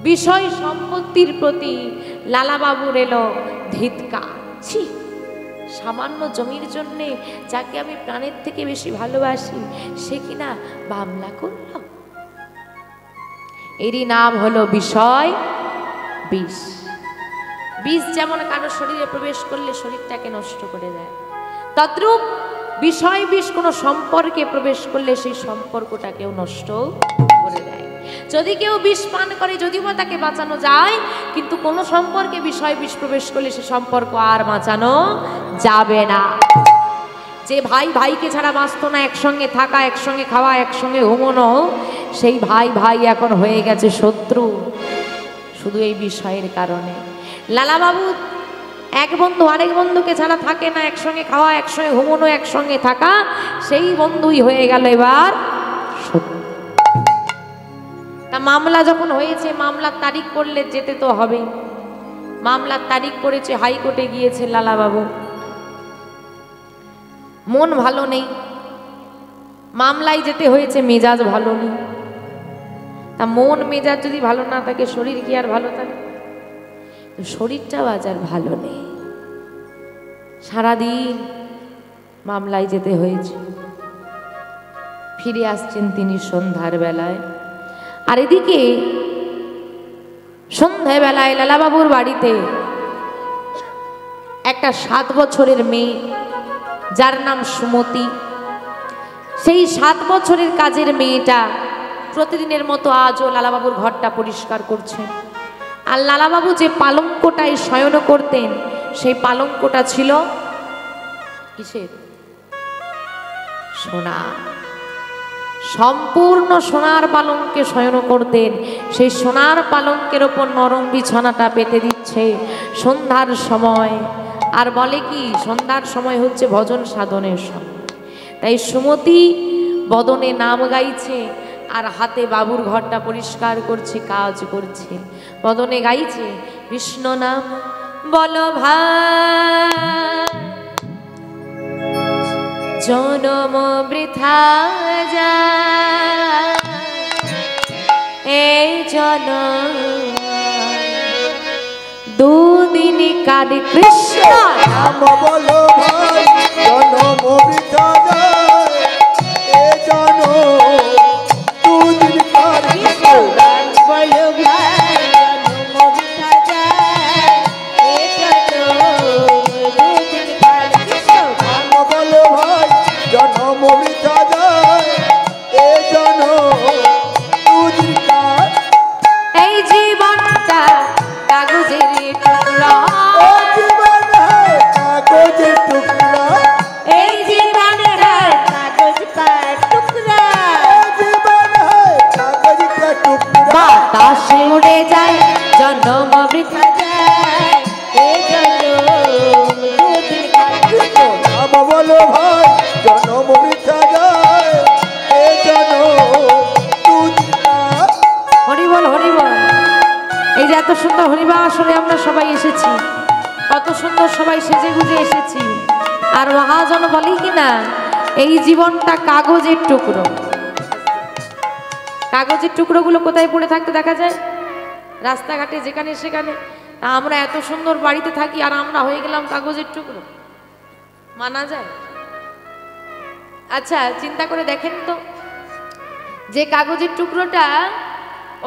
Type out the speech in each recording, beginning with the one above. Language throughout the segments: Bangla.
বিষয় সম্পত্তির প্রতি লালাবাবুর এলো ধিৎকার। ছি, সামান্য জমির জন্যে যাকে আমি প্রাণের থেকে বেশি ভালোবাসি সে কিনা মামলা করল। এরই নাম হলো বিষয় বিষ। বিষ যেমন কারো শরীরে প্রবেশ করলে শরীরটাকে নষ্ট করে দেয়, তদ্রূপ বিষয় বিষ কোনো সম্পর্কে প্রবেশ করলে সেই সম্পর্কটাকেও নষ্ট করে দেয়। যদি কেউ বিষ পান করে যদিও বা তাকে বাঁচানো যায়, কিন্তু কোনো সম্পর্কে বিষয় বিষ প্রবেশ করলে সে সম্পর্ক আর বাঁচানো যাবে না। যে ভাই ভাইকে ছাড়া বাঁচত না, একসঙ্গে থাকা, একসঙ্গে খাওয়া, একসঙ্গে ঘুমোনো, সেই ভাই ভাই এখন হয়ে গেছে শত্রু, শুধু এই বিষয়ের কারণে। লালাবাবু এক বন্ধু আরেক বন্ধুকে ছাড়া থাকে না, একসঙ্গে খাওয়া, একসঙ্গে ঘুমোনো, একসঙ্গে থাকা, সেই বন্ধুই হয়ে গেল এবার শত্রু। তা মামলা যখন হয়েছে, মামলার তারিখ করলে যেতে তো হবেই। মামলার তারিখ করেছে, হাইকোর্টে গিয়েছে লালাবাবু। মন ভালো নেই, মামলায় যেতে হয়েছে, মেজাজ ভালো নেই। তা মন মেজাজ যদি ভালো না থাকে, শরীর কি আর ভালো থাকে? শরীরটাও আজ আর ভালো নেই, সারাদিন মামলায় যেতে হয়েছে। ফিরে আসছেন তিনি সন্ধ্যার বেলায়। আর এদিকে সন্ধ্যাবেলায় লালাবাবুর বাড়িতে একটা 7 বছরের মেয়ে, যার নাম সুমতি। সেই 7 বছরের কাজের মেয়েটা প্রতিদিনের মতো আজও লালাবাবুর ঘরটা পরিষ্কার করছে। আর লালাবাবু যে পালঙ্কটায় শয়ন করতেন, সেই পালঙ্কটা ছিল কিসের? সোনা। সম্পূর্ণ সোনার পালঙ্কে শয়ন করতেন। সেই সোনার পালঙ্কের ওপর নরম বিছানাটা পেতে দিচ্ছে সন্ধ্যার সময়। আর বলে কি, সন্ধ্যার সময় হচ্ছে ভজন সাধনের সময়। তাই সুমতি বদনে নাম গাইছে আর হাতে বাবুর ঘরটা পরিষ্কার করছে, কাজ করছে। বদনে গাইছে কৃষ্ণ নাম বলো ভাই, জনম বৃথা যায়, এই জনম দুদিন কাঁদে কৃষ্ণ নাম বলো ভাই, জনম বৃথা যায়, এই জনম দুদিন কাঁদে কৃষ্ণ নাম বলো ভাই, জনম বৃথা যায়, এই জনম দুদিন কাঁদে কৃষ্ণ নাম বলো ভাই, জনম বৃথা যায়, এই জনম দুদিন কাঁদে। এই জীবনটা কাগজের টুকরা, কাগজের টুকরা, এই জীবনটা কাগজ কা টুকরা, জীবন হয় কাগজ কা টুকরা। বাতাসে উড়ে যায়, জন্ম বৃথা যায়, এই জনম দুদিন কাঁদে কৃষ্ণ নাম বলো ভাই, জনম বৃথা যায়, এই জনম দুদিন কাঁদে। হরিবল হরিবল। এই যে এত সুন্দর হরিবা আসলে আমরা সবাই এসেছি, কত সুন্দর সবাই সেজে গুজে এসেছি। আর মহাজন বলি কিনা, এই জীবনটা কাগজের টুকরো। কাগজের টুকরোগুলো কোথায় পড়ে থাকতে দেখা যায়? রাস্তাঘাটে, যেখানে সেখানে। আমরা এত সুন্দর বাড়িতে থাকি আর আমরা হয়ে গেলাম কাগজের টুকরো, মানা যায়? আচ্ছা চিন্তা করে দেখেন তো, যে কাগজের টুকরোটা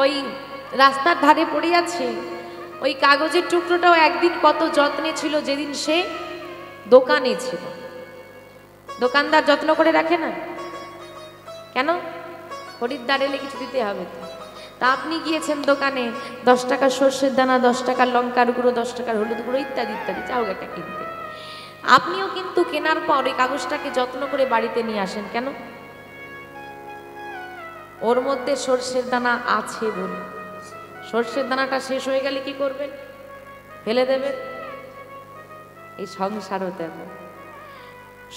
ওই রাস্তার ধারে পড়ে আছে, ওই কাগজের টুকরোটাও একদিন কত যত্নে ছিল, যেদিন সে দোকানে ছিল। দোকানদার যত্ন করে রাখে না কেন? খরিদ্দার এলে কিছু দিতে হবে তো। তা আপনি গিয়েছেন দোকানে 10 টাকা সর্ষের দানা, 10 টাকার লঙ্কার গুঁড়ো, 10 টাকার হলুদ গুঁড়ো ইত্যাদি ইত্যাদি চাও একটা কিনতে। আপনিও কিন্তু কেনার পর ওই কাগজটাকে যত্ন করে বাড়িতে নিয়ে আসেন কেন? ওর মধ্যে সর্ষের দানা আছে বলে। সর্ষের দানাটা শেষ হয়ে গেলে কি করবেন? ফেলে দেবেন। এই সংসারও তেমন।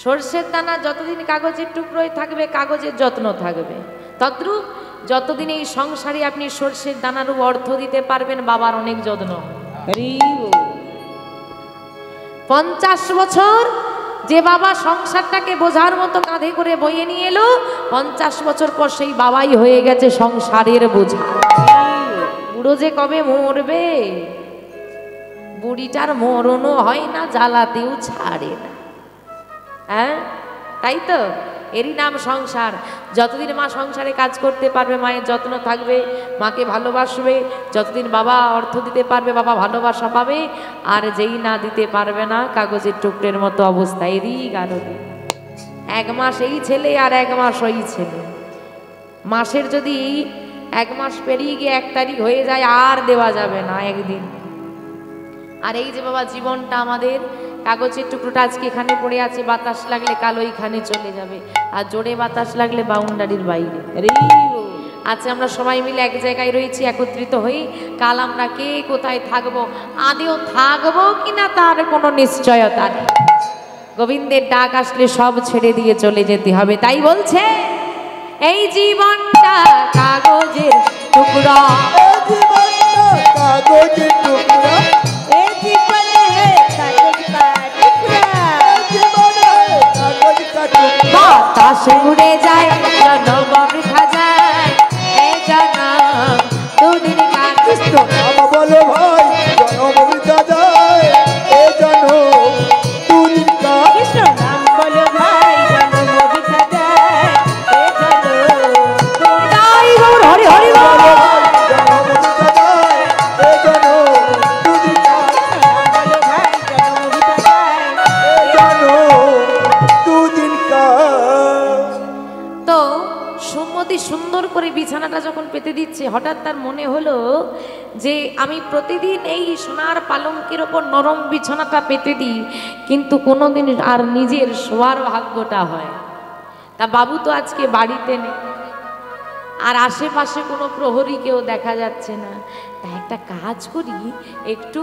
সর্ষের দানা যতদিন কাগজের টুকরোয় থাকবে, কাগজের যত্ন থাকবে। তদ্রূপ যতদিন এই সংসারে আপনি সর্ষের দানারও অর্থ দিতে পারবেন, বাবার অনেক যত্ন। 50 বছর যে বাবা সংসারটাকে বোঝার মতো কাঁধে করে বয়ে নিয়ে এলো, 50 বছর পর সেই বাবাই হয়ে গেছে সংসারের বোঝা। বুড়ো যে কবে মরবে, বুড়িটার মরণও হয় না, জ্বালাতেও ছাড়ে না। হ্যাঁ, তাই তো, এরই নাম সংসার। যতদিন মা সংসারে কাজ করতে পারবে, মায়ের যত্ন থাকবে, মাকে ভালোবাসবে, যতদিন বাবা অর্থ দিতে পারবে, বাবা ভালোবাসা পাবে, আর যেই না দিতে পারবে না, কাগজের টুকরের মতো অবস্থা। এদিক আর ওদিক, 1 মাস এই ছেলে আর 1 মাস ওই ছেলে। মাসের যদি 1 মাস পেরিয়ে গিয়ে 1 তারিখ হয়ে যায়, আর দেওয়া যাবে না একদিন। আর এই যে বাবা জীবনটা আমাদের, কাগজের টুকরোটা আজকে এখানে পড়ে আছে, বাতাস লাগলে কাল ওইখানে চলে যাবে, আর জোরে বাতাস লাগলে বাউন্ডারির বাইরে। আচ্ছা, আমরা সবাই মিলে এক জায়গায় রয়েছি, একত্রিত হই, কাল আমরা কে কোথায় থাকবো, আদেও থাকবো কিনা তার কোনো নিশ্চয়তা নেই। গোবিন্দের ডাক আসলে সব ছেড়ে দিয়ে চলে যেতে হবে। তাই বলছে, এই জীবনটা কাগজের টুকরা, কাগজের টুকরা, এই জীবনে কাগজ কা টুকরা, জীবনে কাগজ কা টুকরা। বাতাসে উড়ে যায়, জনম বৃথা যায়, এই জনম দুদিন কাটিস। নাম বলো ভাই, জনম বৃথা যায়, এ জনম দুদিন কার। কৃষ্ণ নাম বলো ভাই, জন্ম বৃথা যায়, এই জন্ম তাই গৌর হরি হরি বল। জনম বৃথা যায়, এ জনম দুদিন কার। বলো ভাই, জন্ম বৃথা যায়। এ জনম দুদিন কার। তো সুমতি সুন্দর করে বিছানাটা যখন পেতে দিচ্ছে, হঠাৎ তার মনে হলো যে আমি প্রতিদিন এই সোনার পালঙ্কের ওপর নরম বিছানাটা পেতে দিই, কিন্তু কোনোদিন আর নিজের শোয়ার ভাগ্যটা হয়। তা বাবু তো আজকে বাড়িতে নেই, আর আশেপাশে কোনো প্রহরীকেও দেখা যাচ্ছে না। তা একটা কাজ করি, একটু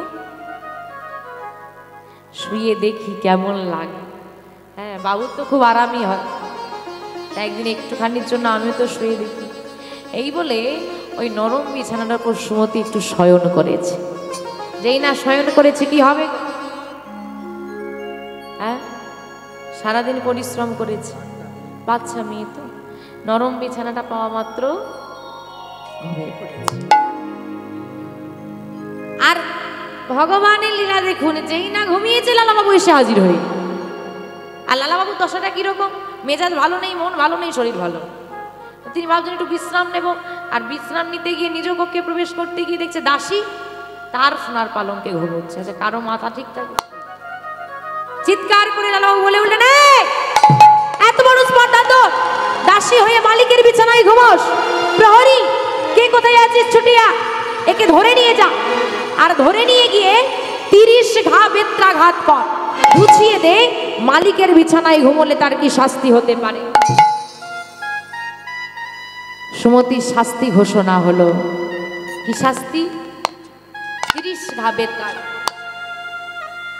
শুয়ে দেখি কেমন লাগে। হ্যাঁ, বাবুর তো খুব আরামই হয়, তা একদিন একটুখানির জন্য আমিও তো শুয়ে দেখি। এই বলে ওই নরম বিছানাটার উপর সুমতি একটু শয়ন করেছে। যেই না শয়ন করেছে, কি হবে? হ্যাঁ, সারাদিন পরিশ্রম করেছে, বাচ্চা মেয়ে তো, নরম বিছানাটা পাওয়া মাত্র ঘুমিয়ে পড়েছে। আর ভগবানের লীলা দেখুন, যেই না ঘুমিয়েছে লালাবাবু এসে হাজির হয়ে। আর লালাবাবুর দশাটা কিরকম, মেজাজ ভালো নেই, মন ভালো নেই, শরীর ভালো। তিনি ভাবছেন একটু বিশ্রাম নেব, আর বিশ্রাম নিতে গিয়ে নিজ কক্ষে প্রবেশ করতে গিয়ে দেখছে দাসী তার সোনার পালঙ্কে ঘুমোচ্ছে। আচ্ছা, কারো মাথা ঠিক থাকে? চিৎকার করে লালাবাবু বলে উঠলেন, এত বড় স্পর্ধা তোর, দাসী হয়ে মালিকের বিছানায় ঘুমোস? প্রহরী, কে কোথায় আছিস ছুটিয়া, একে ধরে নিয়ে যা, আর ধরে নিয়ে গিয়ে 30 ঘা বেত্রাঘাত কর, বুঝিয়ে দে মালিকের বিছানায় ঘুমোলে তার কি শাস্তি হতে পারে। সুমতির শাস্তি ঘোষণা হলো। কি শাস্তি? 30 ঘা বেত্রাঘাত।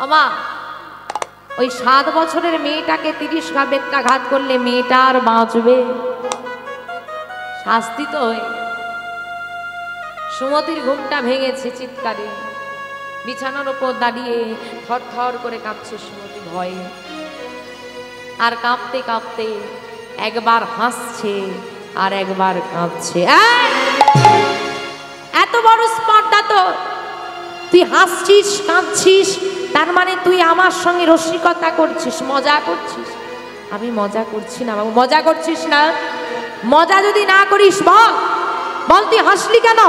ওমা, ওই 7 বছরের মেয়েটাকে 30 ঘা বেত্রাঘাত করলে মেয়েটা আর বাঁচবে? শাস্তি তো হয়ে। সুমতির ঘুমটা ভেঙেছে চিৎকারে, বিছানার ওপর দাঁড়িয়ে থরথর করে কাঁপছে সুমতি ভয়ে। আর কাঁপতে কাঁপতে একবার হাসছে আর একবার কাঁদছে। এত বড় স্পর্ধা তো, তুই হাসছিস কাঁদছিস, তার মানে তুই আমার সঙ্গে রসিকতা করছিস, মজা করছিস। আমি মজা করছি না বাবু। মজা করছিস না? মজা যদি না করিস বল, বল তুই হাসলি কেন?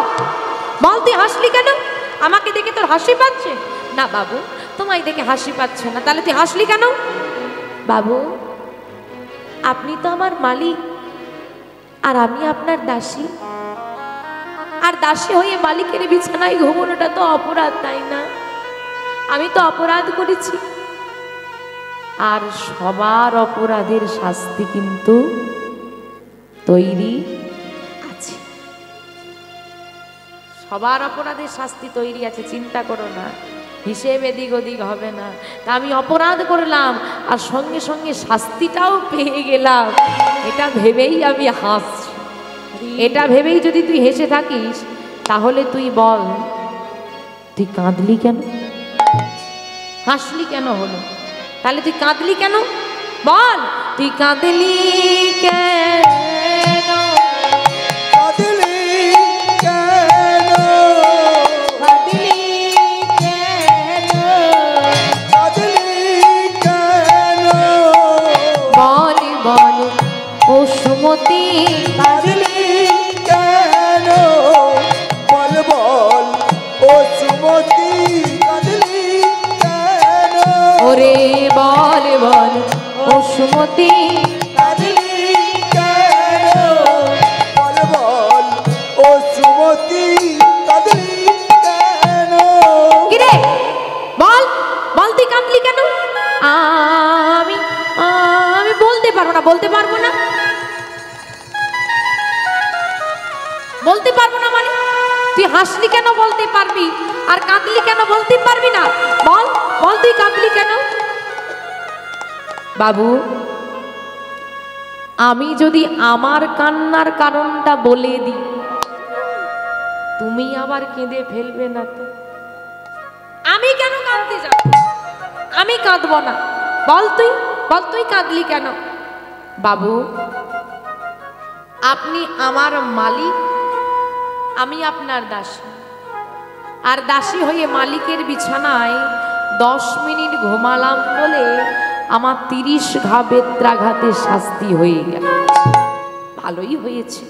বল তুই হাসলি কেন? আমাকে দেখে তোর হাসি পাচ্ছে না? বাবু, তোমায় দেখে হাসি পাচ্ছে না, তাহলে তুই হাসলি কেন? বাবু, আপনি তো আমার মালিক, আর আমি আপনার দাসী, আর দাসী হয়ে মালিকের বিছানায় ঘুমানোটা তো অপরাধ, তাই না? আমি তো অপরাধ করেছি, আর সবার অপরাধের শাস্তি কিন্তু তৈরি আছে। সবার অপরাধের শাস্তি তৈরি আছে, চিন্তা করো না, হিসেব এদিক ওদিক হবে না। তা আমি অপরাধ করলাম আর সঙ্গে সঙ্গে শাস্তিটাও পেয়ে গেলাম, এটা ভেবেই আমি হাসছি। এটা ভেবেই যদি তুই হেসে থাকিস, তাহলে তুই বল তুই কাঁদলি কেন? হাসলি কেন হলো? তাহলে তুই কাঁদলি কেন? বল তুই কাঁদলি কেন? কাঁদলি কেন? হাসলি কেন বলতে পারবি, আর কাঁদলি কেন বলতে পারবি না? বল বল, তুই কাঁদলি কেন? বাবু, আমি যদি আমার কান্নার কারণটা বলে দিই, তুমি আবার কেঁদে ফেলবে না তো? আমি কেন কাঁদতে যাব? আমি কাঁদবো না। বল তুই, বল তুই কাঁদলি কেন? বাবু, আপনি আমার মালিক, আমি আপনার দাসী, আর দাসী হয়ে মালিকের বিছানায় 10 মিনিট ঘুমালাম বলে আমার 30 ঘা বেত্রাঘাতে শাস্তি হয়ে গেল। ভালোই হয়েছে।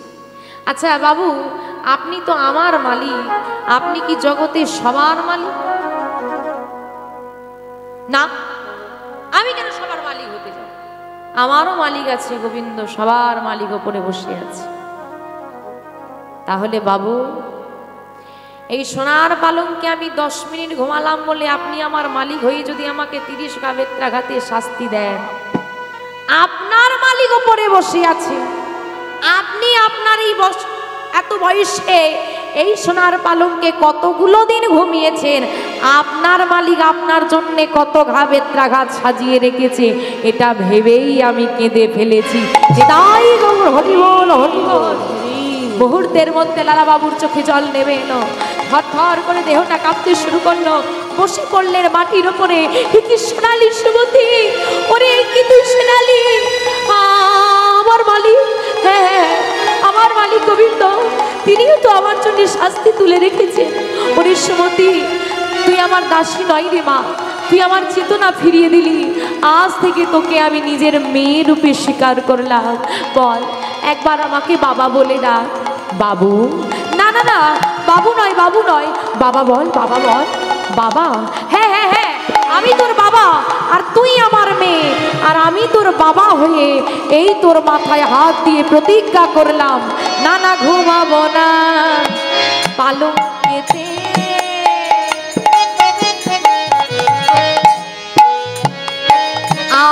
আচ্ছা বাবু, আপনি তো আমার মালিক, আপনি কি জগতের সবার মালিক? না, আমি কেন সবার মালিক হতে যাব? আমারও মালিক আছে, গোবিন্দ সবার মালিক ওপরে বসে আছে। তাহলে বাবু, এই সোনার পালঙ্কে আমি 10 মিনিট ঘুমালাম বলে আপনি আমার মালিক হয়ে যদি আমাকে 30 ঘা বেত্রাঘাতে শাস্তি দেন, আপনার মালিক ওপরে বসে আছে, আপনি আপনার এই এত বয়সে এই সোনার পালঙ্কে কতগুলো দিন ঘুমিয়েছেন, আপনার মালিক আপনার জন্য কত ঘা বেত্রাঘাত সাজিয়ে রেখেছে, এটা ভেবেই আমি কেঁদে ফেলেছি। তাই গৌর হরি বল, হরি বল। মুহূর্তের মধ্যে লালা বাবুর চোখে জল নেমে এলো, থরথর করে দেহটা কাঁপতে শুরু করলো, বসে পড়লেন মাটির ওপরে। কি সোনালি সুমতি, ওরে কি তুই সোনালি? আমার মালিক, হ্যাঁ আমার মালিক গোবিন্দ, তিনিও তো আমার জন্য শাস্তি তুলে রেখেছেন। ওরে সুমতি, তুই আমার দাসী নয় রে মা, তুই আমার চেতনা ফিরিয়ে দিলি। আজ থেকে তোকে আমি নিজের মেয়ে রূপে স্বীকার করলাম। বল, একবার আমাকে বাবা বলে ডাক। বাবু, না না না, বাবু নয়, বাবু নয়, বাবা বল, বাবা বল। বাবা, হ্যাঁ হ্যাঁ হ্যাঁ, আমি তোর বাবা, আর তুই আমার মেয়ে, আর আমি তোর বাবা হয়ে এই তোর মাথায় হাত দিয়ে প্রতিজ্ঞা করলাম, না না ঘুমাবো না পালঙ্কেতে।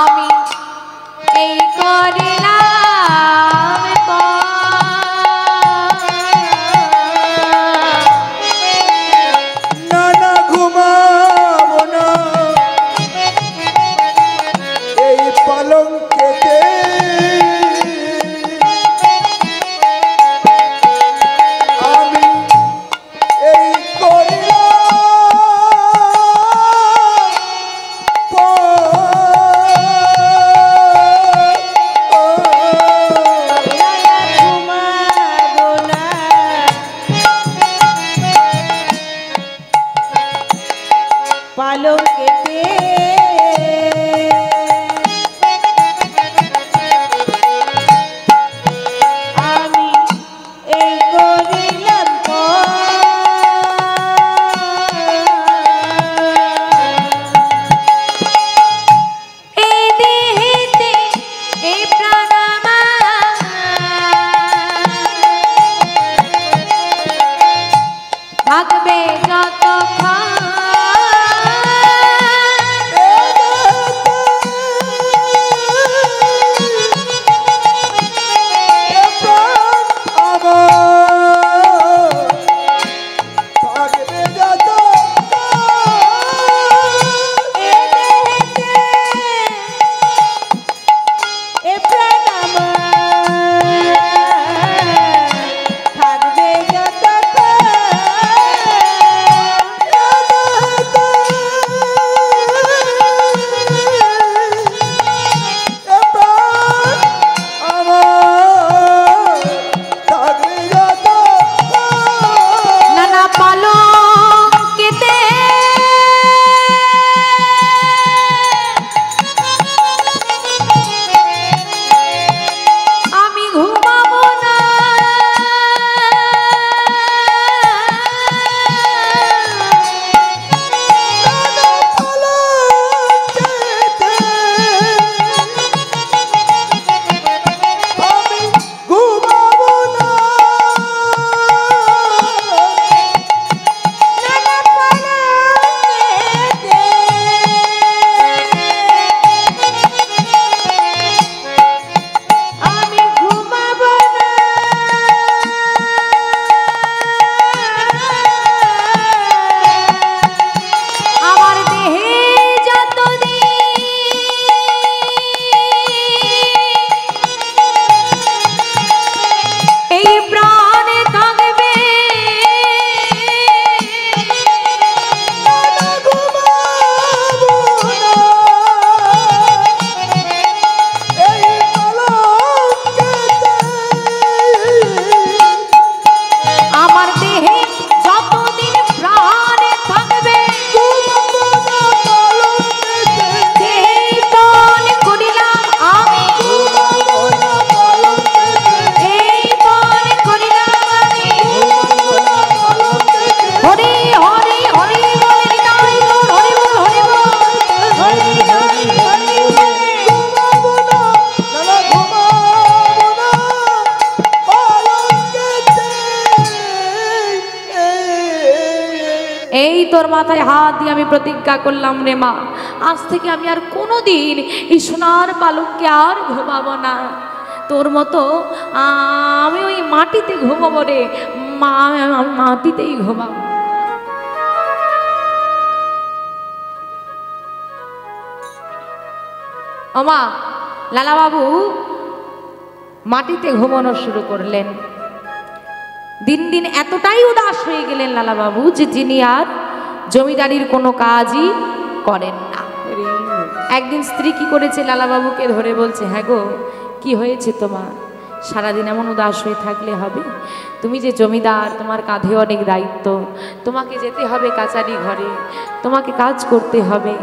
আমি এই করিলাম না না ঘুমাবো না এই পালঙ্কেতে, আমি এই পালঙ্কেতে আমি এই করিলাম এই দেহেতে এই প্রাণামা থাকবে যতক্ষণ, থাকবে যতক্ষণ এই তোর মাথায় হাত দিয়ে আমি প্রতিজ্ঞা করলাম রে মা, আজ থেকে আমি আর কোনোদিন এই সোনার পালঙ্কে আর ঘুমাবো না। তোর মতো আমি ওই মাটিতে ঘুমাবো রে মা, আমি মাটিতেই ঘুমাবো। ওমা লালাবাবু মাটিতে ঘুমানো শুরু করলেন। দিন দিন এতটাই উদাস হয়ে গেলেন লালাবাবু যে যিনি আর জমিদারির কোনো কাজই করেন না। একদিন স্ত্রী কি করেছে, লালাবাবুকে ধরে বলছে, হ্যাঁ গো কি হয়েছে তোমার, সারাদিন এমন উদাস হয়ে থাকলে হবে? তুমি যে জমিদার, তোমার কাঁধে অনেক দায়িত্ব, তোমাকে যেতে হবে কাচারি ঘরে, তোমাকে কাজ করতে হবে,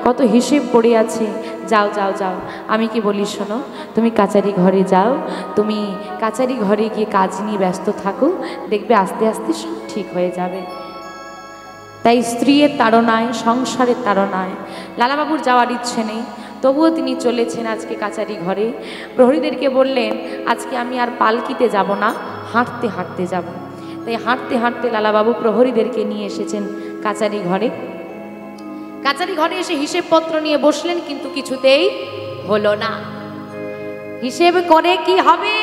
কত হিসেব পড়ে আছে। যাও যাও যাও, আমি কি বলি শোনো, তুমি কাচারি ঘরে যাও, তুমি কাচারি ঘরে গিয়ে কাজ নিয়ে ব্যস্ত থাকো, দেখবে আস্তে আস্তে সব ঠিক হয়ে যাবে। তাই স্ত্রীর তাড়নায়, সংসারের তাড়নায় লালাবাবুর যাওয়ার ইচ্ছে নেই, তবুও তিনি চলেছেন আজকে কাচারি ঘরে। প্রহরীদেরকে বললেন, আজকে আমি আর পালকিতে যাব না, হাঁটতে হাঁটতে যাব। তাই হাঁটতে হাঁটতে লালাবাবু প্রহরীদেরকে নিয়ে এসেছেন কাচারি ঘরে। কাচারি ঘরে এসে হিসেবপত্র নিয়ে বসলেন, কিন্তু কিছুতেই হলো না। হিসেব করে কি হবে,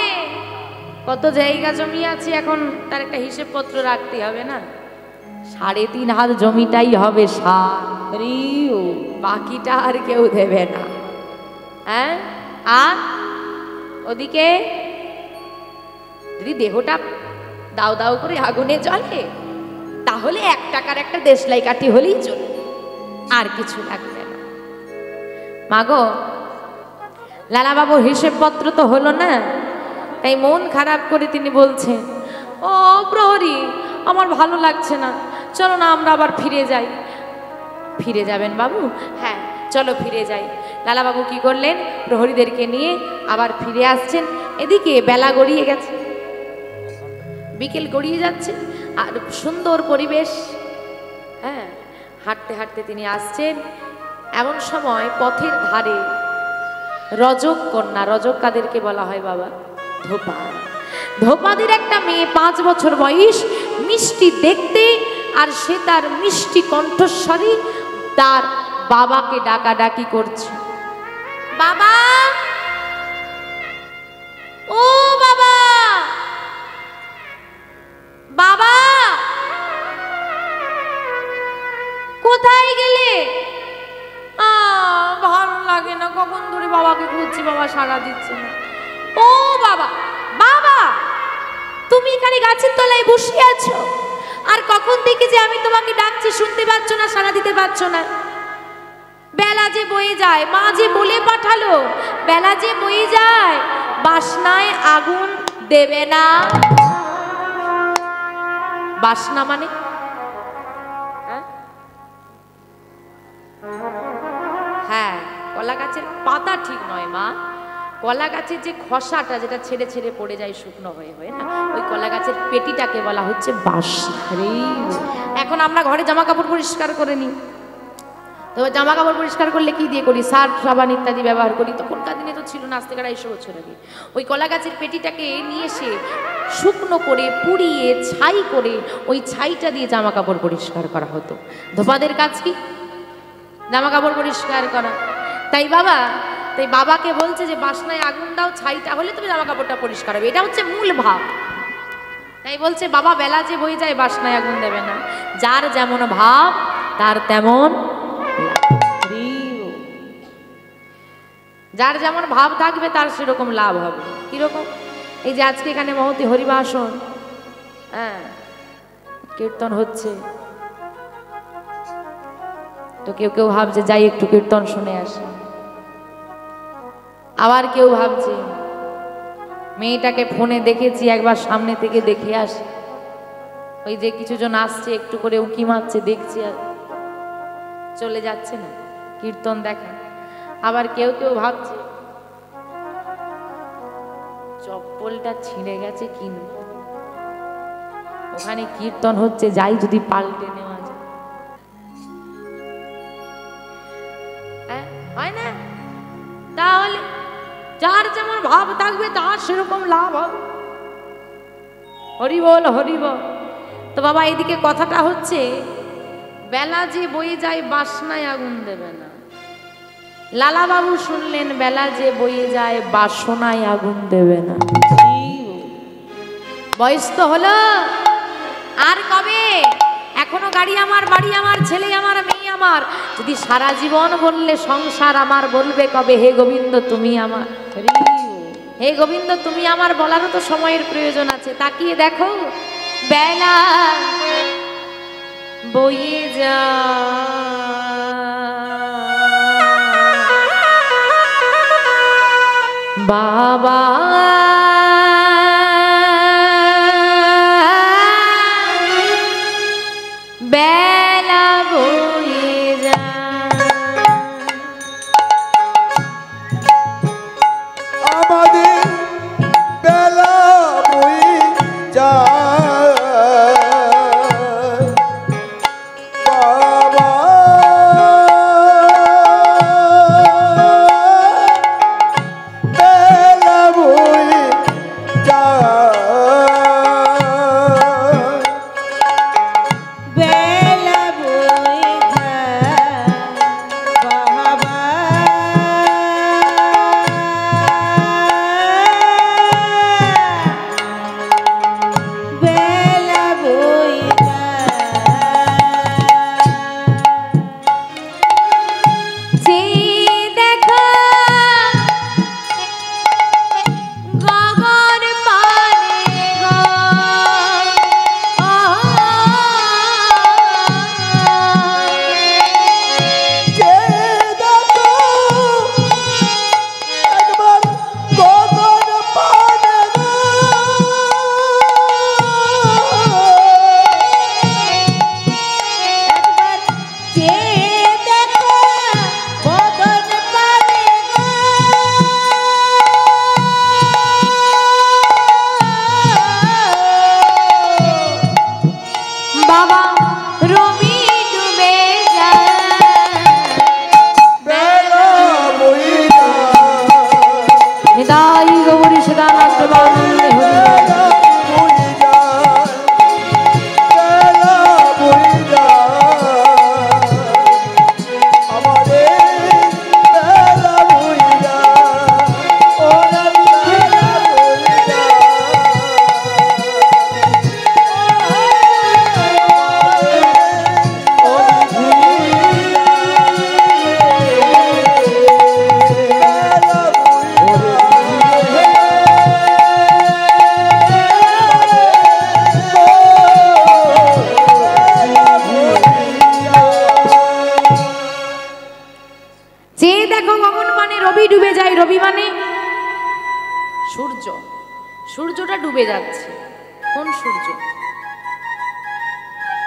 কত জায়গা জমি আছে, এখন তার একটা হিসেবপত্র রাখতে হবে না। 3.5 হাত জমিটাই হবে সার, বাকিটা আর কেউ দেবে না। হ্যাঁ, আর ওদিকে যদি দেহটা দাও দাও করে আগুনে জ্বলে, তাহলে 1 টাকার একটা দেশলাই কাঠি হলেই চলবে, আর কিছু লাগবে না। মাগো, লালাবাবুর হিসেবপত্র তো হলো না, তাই মন খারাপ করে তিনি বলছেন, ও প্রহরী, আমার ভালো লাগছে না, চলো না আমরা আবার ফিরে যাই। ফিরে যাবেন বাবু? হ্যাঁ চলো ফিরে যাই। লালাবাবু কি করলেন, প্রহরীদেরকে নিয়ে আবার ফিরে আসছেন। এদিকে বেলা গড়িয়ে গেছে, বিকেল গড়িয়ে যাচ্ছে, আর সুন্দর পরিবেশ। হ্যাঁ, হাঁটতে হাঁটতে তিনি আসছেন। এমন সময় পথের ধারে রজক কন্যা, রজক কাদেরকে বলা হয় বাবা? ধোপা। ধোপাদের একটা মেয়ে, 5 বছর বয়স, মিষ্টি দেখতে, আর সে তার মিষ্টি কণ্ঠস্বরে তার বাবাকে ডাকাডাকি করছে, বাবা, ও বাবা, বাবা, কোথায় গেলে? ভালো লাগে না, কখন ধরে বাবাকে খুঁজছি, বাবা সাড়া দিচ্ছে না। ও বাবা, বাবা, তুমি এখানে গাছের তলায় বসে আছো, আর কখন থেকে যে আমি তোমাকে ডাকছি, শুনতে পাচ্ছ না, সাড়া দিতে পারছো না? বেলা যে বয়ে যায়, মা যে বলে পাঠালো, বেলা যে বয়ে যায়, বাসনায় আগুন দেবে না। বাসনা মানে? হ্যাঁ, কলা গাছের পাতা ঠিক নয় মা, কলা গাছের যে খসাটা, যেটা ছেড়ে ছেড়ে পড়ে যায় শুকনো হয়ে হয়ে না, ওই কলা গাছের পেটিটাকে বলা হচ্ছে বাসনা। এখন আমরা ঘরে জামা কাপড় পরিষ্কার করে নিই, তো জামা কাপড় পরিষ্কার করলে কি দিয়ে করি? সার্ফ, সাবান ইত্যাদি ব্যবহার করি। তখনকার দিনে তো ছিল না, আজ থেকে 250 বছর আগে। ওই কলা গাছের পেটিটাকে নিয়ে এসে শুকনো করে, পুড়িয়ে, ছাই করে, ওই ছাইটা দিয়ে জামা কাপড় পরিষ্কার করা হতো। ধোপাদের কাজ কি? জামা কাপড় পরিষ্কার করা। তাই বাবাকে বলছে যে বাসনায় আগুন দাও, ছাইটা হলে তুমি জামা কাপড়টা পরিষ্কার হবে, এটা হচ্ছে মূল ভাব। তাই বলছে, বাবা বেলা যে বয়ে যায়, বাসনায় আগুন দেবে না, যার যেমন ভাব তার তেমন, যার যেমন ভাব থাকবে তার সেরকম লাভ হবে। কিরকম? এই যে আজকে এখানে মহতি হরিবাসন, হ্যাঁ, কীর্তন হচ্ছে, তো কেউ কেউ ভাবছে যাই একটু কীর্তন শুনে আসি, আবার কেউ ভাবছে মেয়েটাকে ফোনে দেখেছি, একবার সামনে থেকে দেখে আসি। ওই যে কিছুজন আসছে, একটু করে উঁকি মারছে, দেখছি আর চলে যাচ্ছে না, কীর্তন দেখা। আবার কেউ কেউ ভাবছে চপ্পলটা ছিঁড়ে গেছে, কিনবো, ওখানে কীর্তন হচ্ছে, যাই যদি পাল্টে নেওয়া যায়। হয় না? তাহলে যার যেমন ভাব থাকবে তার সেরকম লাভ হবে। হরি বল, হরি বল। তো বাবা, এইদিকে কথাটা হচ্ছে বেলা যে বয়ে যায় বাসনায় আগুন দেবে না। লালাবাবু শুনলেন বেলা যে বয়ে যায় বাসনায় আগুন দেবে না। বয়স তো হলো, আর কবে? এখনো গাড়ি আমার, বাড়ি আমার, ছেলে আমার, মেয়ে আমার। যদি সারা জীবন বললে সংসার আমার, বলবে কবে হে গোবিন্দ তুমি আমার, হে গোবিন্দ তুমি আমার বলারও তো সময়ের প্রয়োজন আছে। তাকিয়ে দেখো বেলা বয়ে যা বাবা বেলা বয়ে যা। আমাদের বেলা বয়ে যায় বাবা বেলা বয়ে যায় বেলা বয়ে যায় বাবা বেলা বয়ে যে দেখো গগন পানে গো যে দেখো একবার গগন পানে গো একবার যে দেখো বদন পানে বাবা রবি ডুবে যায় বেলা বয়ে যায় নিতাই গৌরী সদানন্দ বানন্দে হরি বেলা বয়ে যায় বেলা বয়ে যায় আমাদের বেলা বয়ে যায় ওরা বেলা বয়ে যে দেখো গগন মানে রবি ডুবে যায়। রবি মানে সূর্য। সূর্যটা ডুবে যাচ্ছে। কোন সূর্য?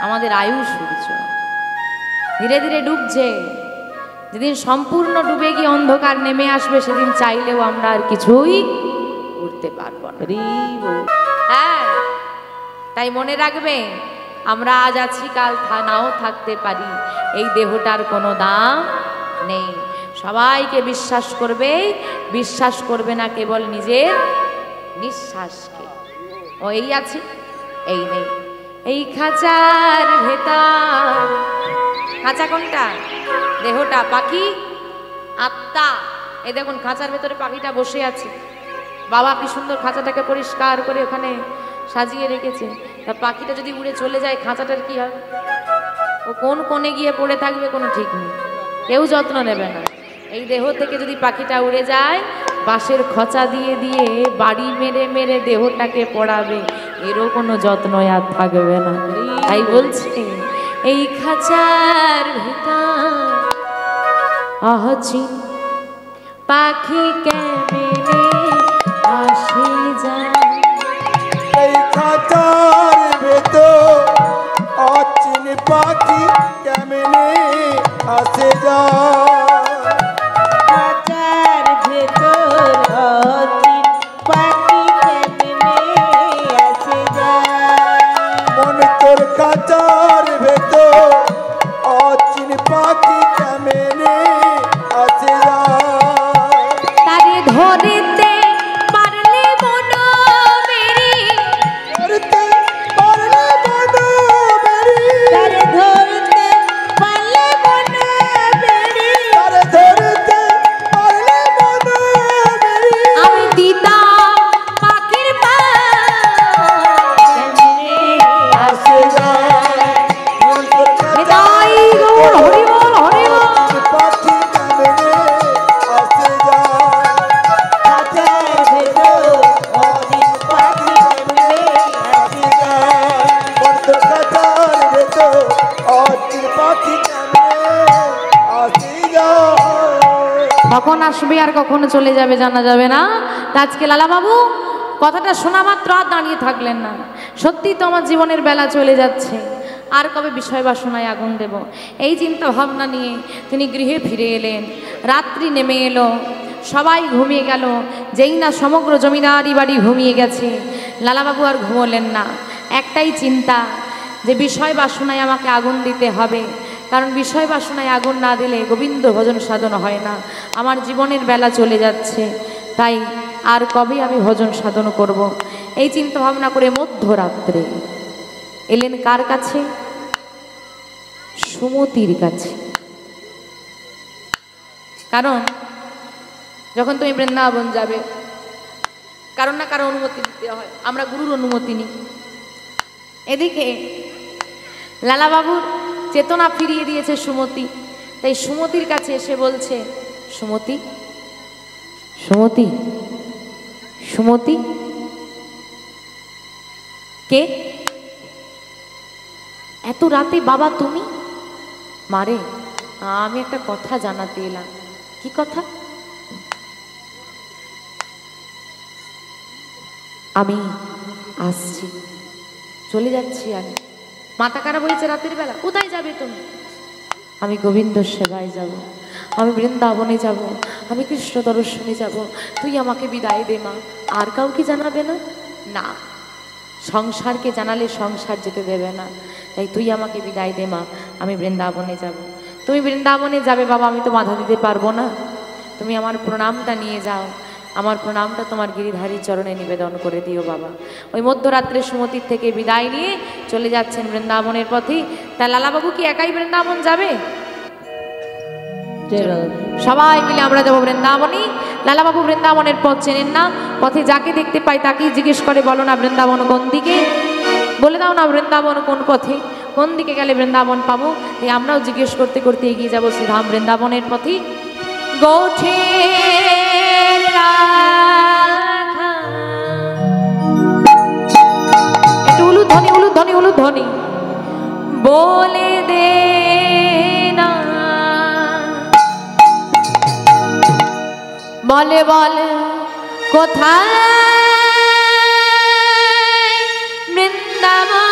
আমাদের আয়ু সূর্য ধীরে ধীরে ডুবছে। যেদিন সম্পূর্ণ ডুবে গিয়ে অন্ধকার নেমে আসবে সেদিন চাইলেও আমরা আর কিছুই করতে পারবো না। হ্যাঁ, তাই মনে রাখবে আমরা আজ আছি কাল নাও থাকতে পারি। এই দেহটার কোনো দাম নেই। সবাইকে বিশ্বাস করবে, বিশ্বাস করবে না কেবল নিজের নিঃশ্বাসকে। ও এই আছে, এই নেই। এই খাঁচার ভেতর, খাঁচা কোনটা? দেহটা, পাখি আত্মা। এই দেখুন খাঁচার ভেতরে পাখিটা বসে আছে। বাবা কি সুন্দর খাঁচাটাকে পরিষ্কার করে ওখানে সাজিয়ে রেখেছে। তা পাখিটা যদি উড়ে চলে যায় খাঁচাটার কি হবে? ও কোন কোণে গিয়ে পড়ে থাকবে কোনো ঠিক নেই, কেউ যত্ন নেবে না। এই দেহ থেকে যদি পাখিটা উড়ে যায়, বাঁশের খচা দিয়ে দিয়ে বাড়ি মেরে মেরে দেহটাকে পড়াবে, এরও কোনো যত্ন আর থাকবে না। তাই বলছে এই খাঁচার ভিতর আছি পাখি কেমনে আসে যায়। এই খাঁচার ভেতর অচিন পাখি কেমনে আসে যায় খাঁচার ভেতর অচিন পাখি কেমনে আসে যায়। মন তোর খাঁচার ভেতর অচিন পাখি কেমনে আসে যায় তারে ধরিতে পারলে মন মেরি, ধরতে পারলে মন মেরি তারে ধরতে কখন আসবে আর কখন চলে যাবে জানা যাবে না। তা আজকে লালাবাবু কথাটা শোনা মাত্র আর দাঁড়িয়ে থাকলেন না। সত্যি তো আমার জীবনের বেলা চলে যাচ্ছে, আর কবে বিষয় বাসনায় আগুন দেব, এই চিন্তা ভাবনা নিয়ে তিনি গৃহে ফিরে এলেন। রাত্রি নেমে এলো, সবাই ঘুমিয়ে গেল। যেই না সমগ্র জমিদারি বাড়ি ঘুমিয়ে গেছে, লালাবাবু আর ঘুমোলেন না। একটাই চিন্তা যে বিষয় বাসনায় আমাকে আগুন দিতে হবে, কারণ বিষয় বাসনায় আগুন না দিলে গোবিন্দ ভজন সাধন হয় না। আমার জীবনের বেলা চলে যাচ্ছে, তাই আর কবে আমি ভজন সাধন করব। এই চিন্তা ভাবনা করে মধ্যরাত্রে এলেন কার কাছে? সুমতির কাছে। কারণ যখন তুমি বৃন্দাবন যাবে, কারণ না কারো অনুমতি দিতে হয়, আমরা গুরুর অনুমতি নিই। এদিকে লালাবাবুর চেতনা ফিরিয়ে দিয়েছে সুমতি, তাই সুমতির কাছে এসে বলছে, সুমতি, সুমতি, সুমতি কে? এত রাতে বাবা তুমি? মারে, আমি একটা কথা জানাতে এলাম। কি কথা? আমি আসছি, চলে যাচ্ছি আমি। মাথা খারাপ হয়েছে রাতের বেলা? কোথায় যাবে তুমি? আমি গোবিন্দ সেবায় যাব, আমি বৃন্দাবনে যাব, আমি কৃষ্ণ দর্শনে যাব। তুই আমাকে বিদায় দে মা। আর কাউকে জানাবে না? না, সংসারকে জানালে সংসার যেতে দেবে না, তাই তুই আমাকে বিদায় দে মা, আমি বৃন্দাবনে যাব। তুমি বৃন্দাবনে যাবে বাবা, আমি তো বাধা দিতে পারবো না। তুমি আমার প্রণামটা নিয়ে যাও, আমার প্রণামটা তোমার গিরিধারী চরণে নিবেদন করে দিও বাবা। ওই মধ্যরাত্রে সুমতির থেকে বিদায় নিয়ে চলে যাচ্ছেন বৃন্দাবনের পথে। তা লালাবাবু কি একাই বৃন্দাবন যাবে? সবাই মিলে আমরা যাবো বৃন্দাবনে। লালাবাবু বৃন্দাবনের পথ চেনেন না, পথে যাকে দেখতে পাই তাকেই জিজ্ঞেস করে, বলো না বৃন্দাবন কোন দিকে, বলে দাও না বৃন্দাবন কোন পথে, কোন দিকে গেলে বৃন্দাবন পাবো। এই আমরাও জিজ্ঞেস করতে করতে এগিয়ে যাবো শ্রীধাম বৃন্দাবনের পথে। গোঠে একটু উলুধ্বনি, উলুধ্বনি, উলুধ্বনি বলে দে না, বলে বলে কোথায় বৃন্দাবন,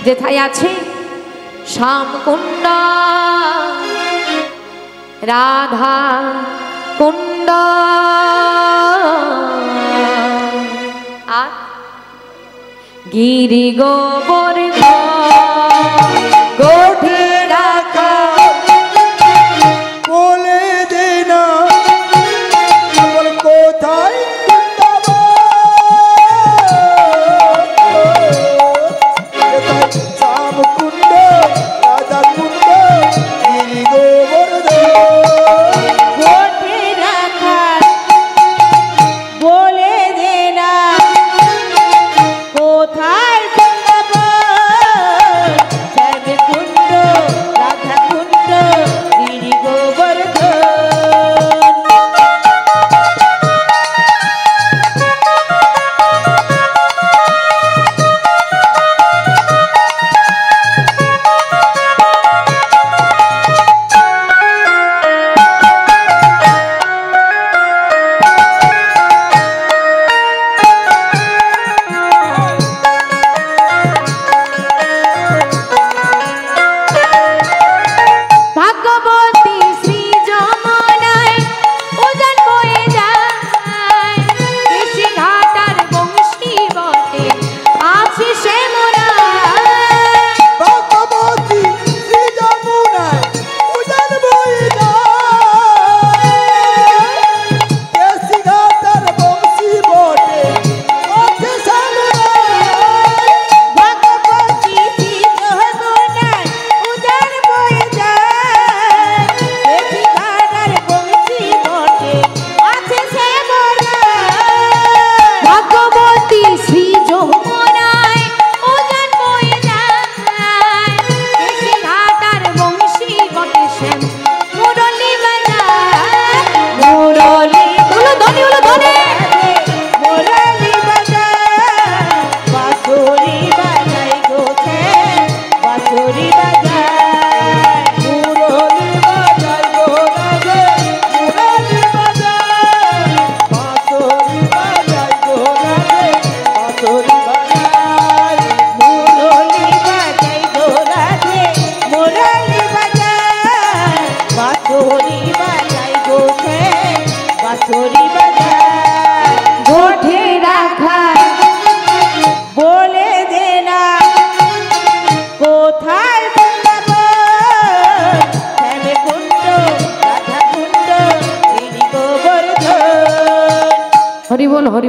যেথায় আছে শ্যামকুণ্ড রাধা কুণ্ড আর গিরি গোবর্ধন গোঠে রাখা বলে দে না, বল কোথায় শ্যামকুণ্ড রাধা কুণ্ড গিরি গোবর্ধন। গোঠে রাখা বলে দে না, কোথায় বৃন্দাবন, শ্যামকুণ্ড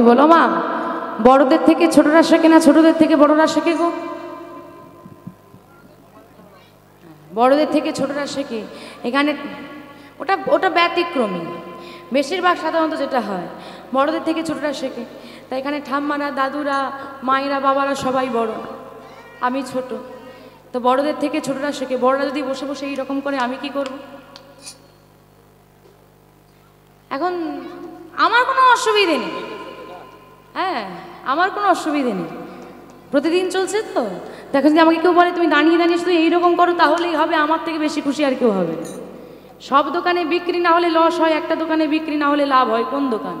হরি বলো। মা, বড়দের থেকে ছোটরা শেখে না ছোটদের থেকে বড়রা শেখে গো? বড়দের থেকে ছোটরা শেখে। এখানে ওটা ওটা ব্যতিক্রমী। বেশিরভাগ সাধারণত যেটা হয় বড়দের থেকে ছোটরা শেখে। তাই এখানে ঠাম্মারা, দাদুরা, মায়েরা, বাবারা সবাই বড়, আমি ছোট। তো বড়দের থেকে ছোটরা শেখে। বড়রা যদি বসে বসে এইরকম করে, আমি কি করব? এখন আমার কোনো অসুবিধে নেই, হ্যাঁ, আমার কোনো অসুবিধে নেই। প্রতিদিন চলছে তো। দেখো, যদি আমাকে কেউ বলে তুমি দাঁড়িয়ে দাঁড়িয়ে শুধু এইরকম করো, তাহলেই হবে, আমার থেকে বেশি খুশি আর কেউ হবে না। সব দোকানে বিক্রি না হলে লস হয়, একটা দোকানে বিক্রি না হলে লাভ হয়। কোন দোকান?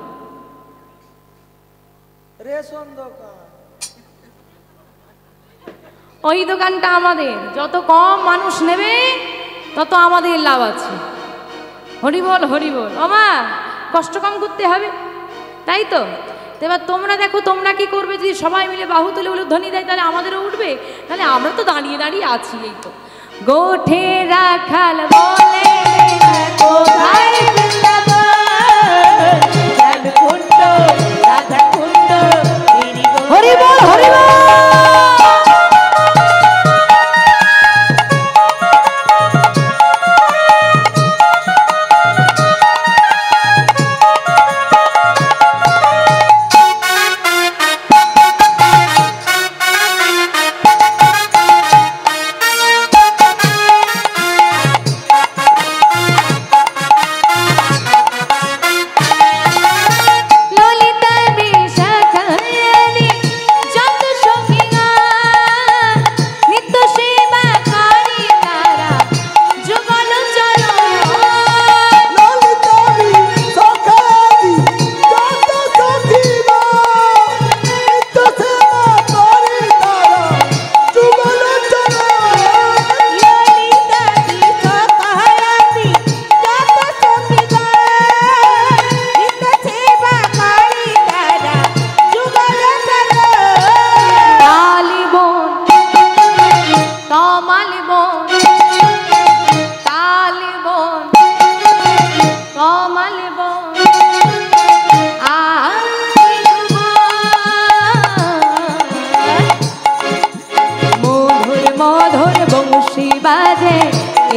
রেশন দোকান। ওই দোকানটা আমাদের। যত কম মানুষ নেবে তত আমাদের লাভ আছে। হরিবল হরিবল। ও মা, কষ্ট কম করতে হবে, তাই তো? এবার তোমরা দেখো, তোমরা কি করবে? যদি সবাই মিলে বাহু তুলে উলুধ্বনি দেয়, তাহলে আমাদেরও উঠবে। তাহলে আমরা তো দাঁড়িয়ে দাঁড়িয়ে আছি। এই তো গোঠে রাখাল বলে কোথায় বৃন্দাবন, শ্যামকুণ্ড, রাধাকুণ্ড, গিরিগোবর্ধন। হরিবল হরিবল।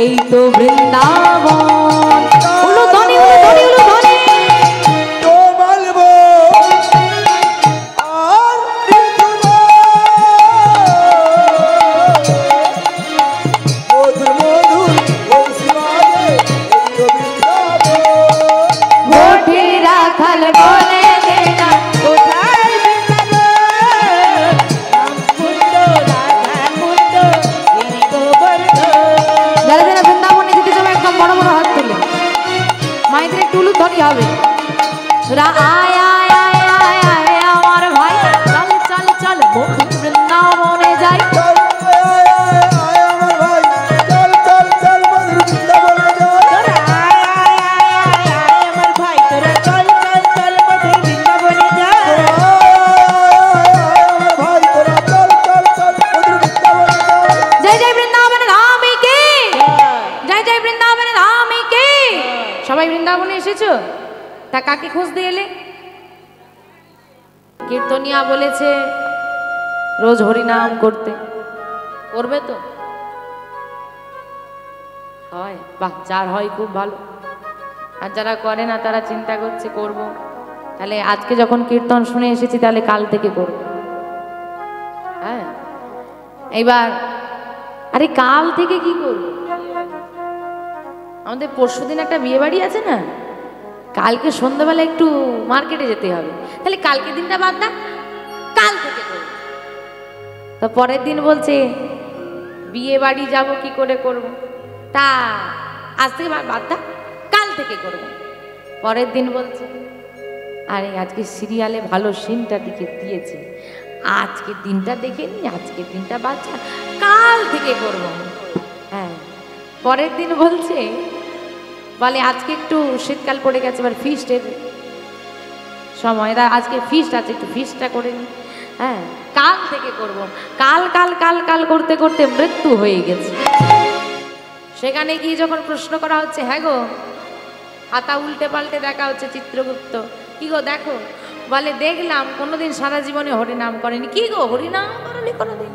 এই তো বৃন্দাবন। উলুধ্বনি উলুধ্বনি উলুধ্বনি। তো বলবো আর মধুর মধুর বংশীবাজে এই তো বৃন্দাবন। গোঠে রাখাল বলে দেনা কোথায় বৃন্দাবন, শ্যামকুণ্ড, রাধাকুণ্ড, গিরিগোবর্ধন। যারা যারা বৃন্দাবনে যেতে যাবে একদম বড় বড় হাত তুলে মায়েদের একটু উলুধ্বনি হবে। আয় আয় আয় আয় আয় আমার ভাই, চল চল চল বৃন্দাবনে যাই। চল আয় আয় আয় আমার ভাই, চল চল চল মধুর বৃন্দাবনে যাই। তোরা আয় আয় আয় আয় আয় আমার ভাই, তোরা চল চল চল মধুর বৃন্দাবনে যা। আমার ভাই, তোরা চল চল চল মধুর বৃন্দাবনে যাই। জয় জয় বৃন্দাবনে ধামে কে, জয় জয় বৃন্দাবনে ধামে কে। সবাই বৃন্দাবনে এসেছো? তা কাকে খুঁজতে এলে? কীর্তনিয়া বলেছে রোজ হরিনাম করতে, করবে তো? হয়, বাহ, যার হয় খুব ভালো। আর যারা করে না তারা চিন্তা করছে করব, তাহলে আজকে যখন কীর্তন শুনে এসেছি তাহলে কাল থেকে করব। হ্যাঁ, এইবার আরে কাল থেকে কি করব? আমাদের পরশুদিন একটা বিয়ে বাড়ি আছে না, কালকে সন্ধ্যাবেলা একটু মার্কেটে যেতে হবে। তাহলে কালকে দিনটা বাদ না, কাল থেকে করব। তো পরের দিন বলছে বিয়ে বাড়ি যাব কি করে করব? তা আজ থেকে বাদ না, কাল থেকে করব। পরের দিন বলছে আরে আজকে সিরিয়ালে ভালো সিনটা দিয়েছে, আজকের দিনটা দেখে নি, আজকের দিনটা বাচ্চা, কাল থেকে করব। হ্যাঁ, পরের দিন বলছে বলে আজকে একটু শীতকাল পড়ে গেছে, এবার ফিস্টের সময়, আজকে ফিস্ট আছে, একটু ফিস্টটা করে নি। হ্যাঁ, কাল থেকে করব। কাল কাল কাল কাল করতে করতে মৃত্যু হয়ে গেছে। সেখানে গিয়ে যখন প্রশ্ন করা হচ্ছে, হ্যাঁ গো, হাতা উল্টে পাল্টে দেখা হচ্ছে চিত্রগুপ্ত, কি গো দেখো, বলে দেখলাম কোনোদিন সারা জীবনে হরিনাম করেনি। কি গো হরিনাম করেনি কোনোদিন?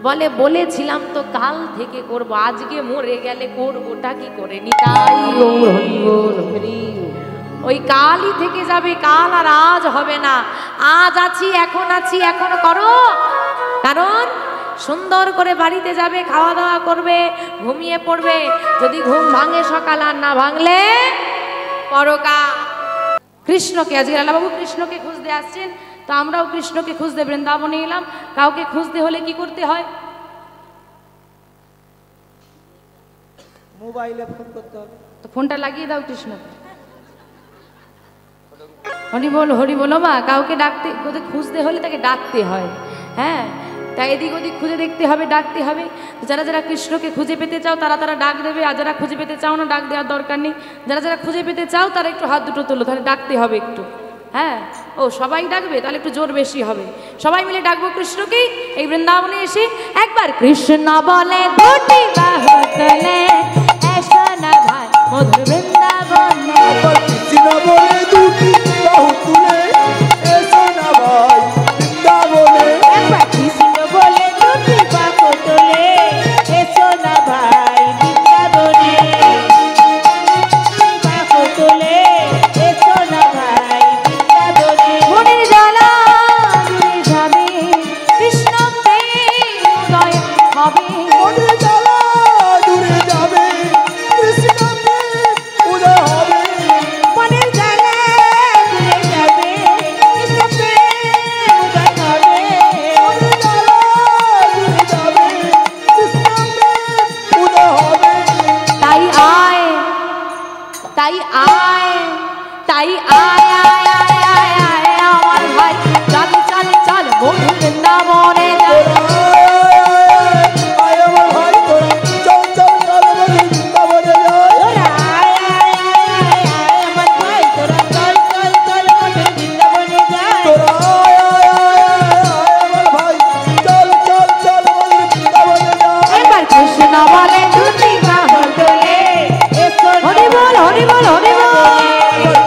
বলে বলেছিলাম তো কাল থেকে করব, আজকে মরে গেলে করবোটা কি করে নি তাই। ওই কালই থেকে যাবে, কাল আর আজ হবে না। আজ আছি এখন করো। কারণ সুন্দর করে বাড়িতে যাবে, খাওয়া দাওয়া করবে, ঘুমিয়ে পড়বে। যদি ঘুম ভাঙে সকাল, আর না ভাঙলে পরকাল। কৃষ্ণকে আজকে লালাবাবু কৃষ্ণকে খুঁজতে আসছেন, তো আমরাও কৃষ্ণকে খুঁজতে বৃন্দাবনে এলাম। কাউকে খুঁজতে হলে কি করতে হয়? মোবাইলে ফোন করতে হবে। তো ফোনটা লাগিয়ে দাও কৃষ্ণকে। হরি বলো মা। কাউকে ডাকতে খুঁজতে হলে তাকে ডাকতে হয়। হ্যাঁ, তাই এদিক ওদিক খুঁজে দেখতে হবে, ডাকতে হবে। যারা যারা কৃষ্ণকে খুঁজে পেতে চাও তারা ডাক দেবে, আর যারা খুঁজে পেতে চাও না ডাক দেওয়ার দরকার নেই। যারা খুঁজে পেতে চাও তারা একটু হাত দুটো তোলো, তাহলে ডাকতে হবে একটু। হ্যাঁ, ও সবাই ডাকবে, তাহলে একটু জোর বেশি হবে। সবাই মিলে ডাকবো কৃষ্ণকে এই বৃন্দাবনে এসে একবার। কৃষ্ণ বলে দুটি বাহু তোলে, এসো না ভাই মধুর বৃন্দাবনে। কৃষ্ণ বলে দুটি বাহু তুলে, এসো না ভাই বৃন্দাবনে। একবার কৃষ্ণ বলে দুটি বাহু তোলে, এসো না ভাই বৃন্দাবনে। বাহু তোলে, এসো না ভাই বৃন্দাবনে। মনের জ্বালা দূরে যাবে, কৃষ্ণ প্রেম উদয় হবে। মনের জ্বালা দূরে যাবে, কৃষ্ণ প্রেম উদয় হবে। মনের জ্বালা দূরে যাবে, কৃষ্ণ প্রেম উদয় হবে। মনের জ্বালা দূরে যাবে, কৃষ্ণ প্রেম উদয় হবে। তাই আয় তাই আয় তাই আয় আয় আয় আয় আয় আমার ভাই, চল চল চল মধুর বৃন্দাবনে যাই। আয় আমার ভাই তোরা, চল চল চল মধুর বৃন্দাবনে যাই। তোরা আয় আয় আয় আয় আয় আমার ভাই, তোরা চল চল চল মধুর বৃন্দাবনে যাই। তোরা আয় আয় আয় আয় আমার ভাই, চল চল চল মধুর বৃন্দাবনে যাই। এবার কৃষ্ণ বলে দুটি বাহু তোলে, এসো না হরি বল হরি বল হরি বল।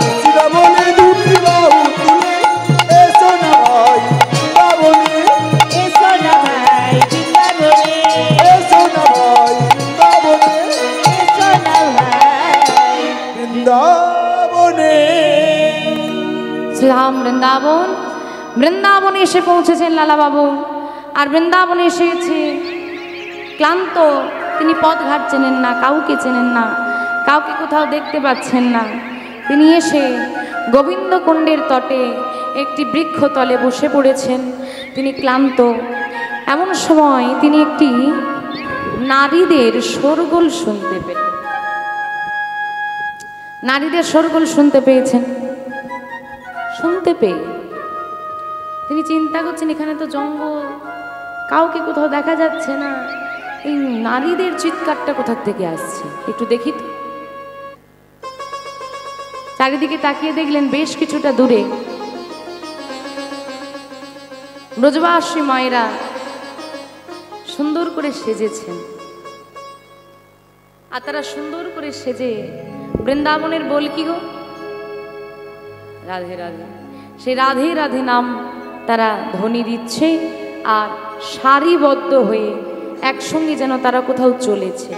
কৃষ্ণ বলে দুটি বাহু তুলে, এসো না ভাই বৃন্দাবনে। এসো না ভাই বৃন্দাবনে। এসো না ভাই বৃন্দাবনে। এসো না ভাই। বৃন্দাবনে। ইসলাম বৃন্দাবনে এসে পৌঁছেছেন লালাবাবু। আর বৃন্দাবনে এসেছে ক্লান্ত, তিনি পথঘাট চেনেন না, কাউকে চেনেন না, কাউকে কোথাও দেখতে পাচ্ছেন না। তিনি এসে গোবিন্দকুণ্ডের তটে একটি বৃক্ষতলে বসে পড়েছেন। তিনি ক্লান্ত। এমন সময় তিনি একটি নারীদের শোরগোল শুনতে পেলেন। নারীদের শোরগোল শুনতে পেয়েছেন। শুনতে পেয়ে তিনি চিন্তা করছেন, এখানে তো জঙ্গল, কাউকে কোথাও দেখা যাচ্ছে না, এই নারীদের চিৎকারটা কোথার থেকে আসছে, একটু দেখি তো। চারিদিকে তাকিয়ে দেখলেন বেশ কিছুটা দূরে ব্রজবাসী মায়েরা সুন্দর করে সেজেছেন। আর তারা সুন্দর করে সেজে বৃন্দাবনের বল কি গো, রাধে রাধে, সেই রাধে রাধে নাম তারা ধ্বনি দিচ্ছে। আর সারিবদ্ধ হয়ে একসঙ্গে যেন তারা কোথাও চলেছে,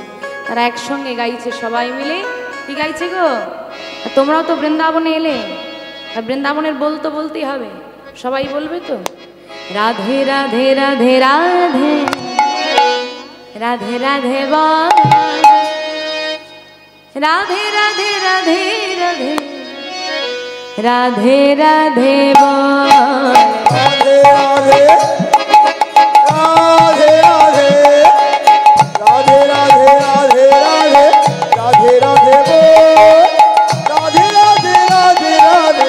তারা একসঙ্গে গাইছে সবাই মিলে। কি গাইছে গো? আর তোমরাও তো বৃন্দাবনে এলে, আর বৃন্দাবনের বল তো বলতেই হবে, সবাই বলবে তো। রাধে রাধে রাধে রাধে রাধে রাধে বল, রাধে রাধে রাধে রাধে রাধে রাধে বল। রাধে রাধে রাধে রাধে রাধে রাধে রাধে রাধে রাধে রাধে বল। রাধে রাধে রাধে রাধে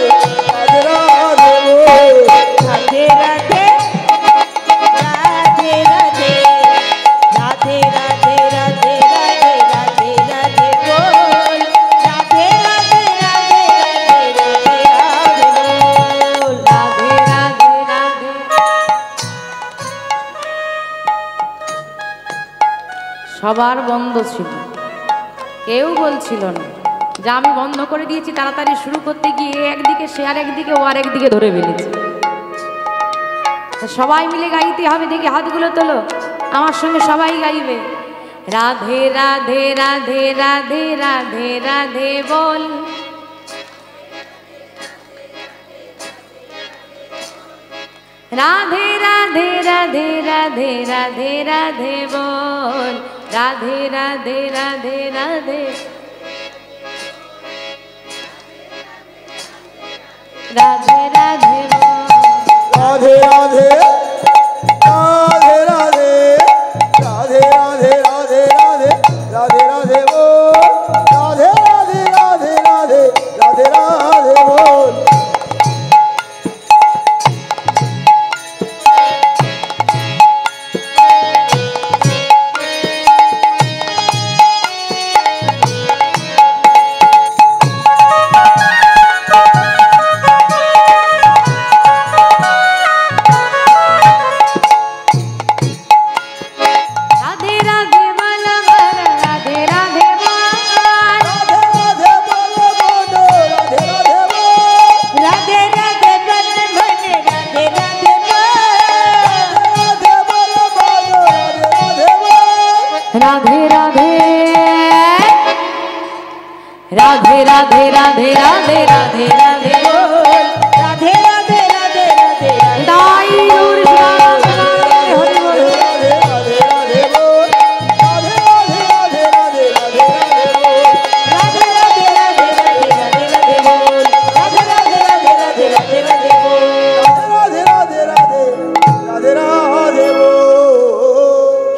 রাধে রাধে বল। রাধে রাধে রাধে রাধে রাধে রাধে রাধে রাধে রাধে রাধে বল। রাধে রাধে রাধে রাধে রাধে বল। রাধে রাধে রাধে। সবার বন্ধ ছিল, কেউ বলছিল না। যা আমি বন্ধ করে দিয়েছি তাড়াতাড়ি শুরু করতে গিয়ে একদিকে সে আর একদিকে ও আর একদিকে ধরে ফেলেছে। সবাই মিলে গাইতে হবে, দেখি হাতগুলো তোলো, আমার সঙ্গে সবাই গাইবে। রাধে রাধে রাধে রাধে রাধে রাধে বল, রাধে রাধে রাধে রাধে রাধে রাধে বল, রাধে রাধে রাধে রাধে রাধে রাধে বল, রাধে রাধে রাধে রাধে রাধে রাধে রাধে রাধে রাধে রাধে বল, রাধে রাধে রাধে রাধে রাধে রাধে বল। রাধে রাধে বল বল, রাধে রাধে বল, রাধে রাধে বল বল, রাধে রাধে বল, রাধে রাধে বল মনে রাধে রাধে বল, রাধে বল বল, রাধে রাধে বল। রাধে রাধে রাধে রাধে রাধে রাধে রাধে রাধে বল, রাধে রাধে রাধে রাধে রাধে দাই গৌর সীতারাম হরি বল। রাধে রাধে রাধে বল, রাধে রাধে রাধে রাধে রাধে বল। রাধে রাধে রাধে রাধে রাধে রাধে বল, রাধে রাধে রাধে রাধে রাধে রাধে বল, রাধে রাধে রাধে রাধে রাধে বল।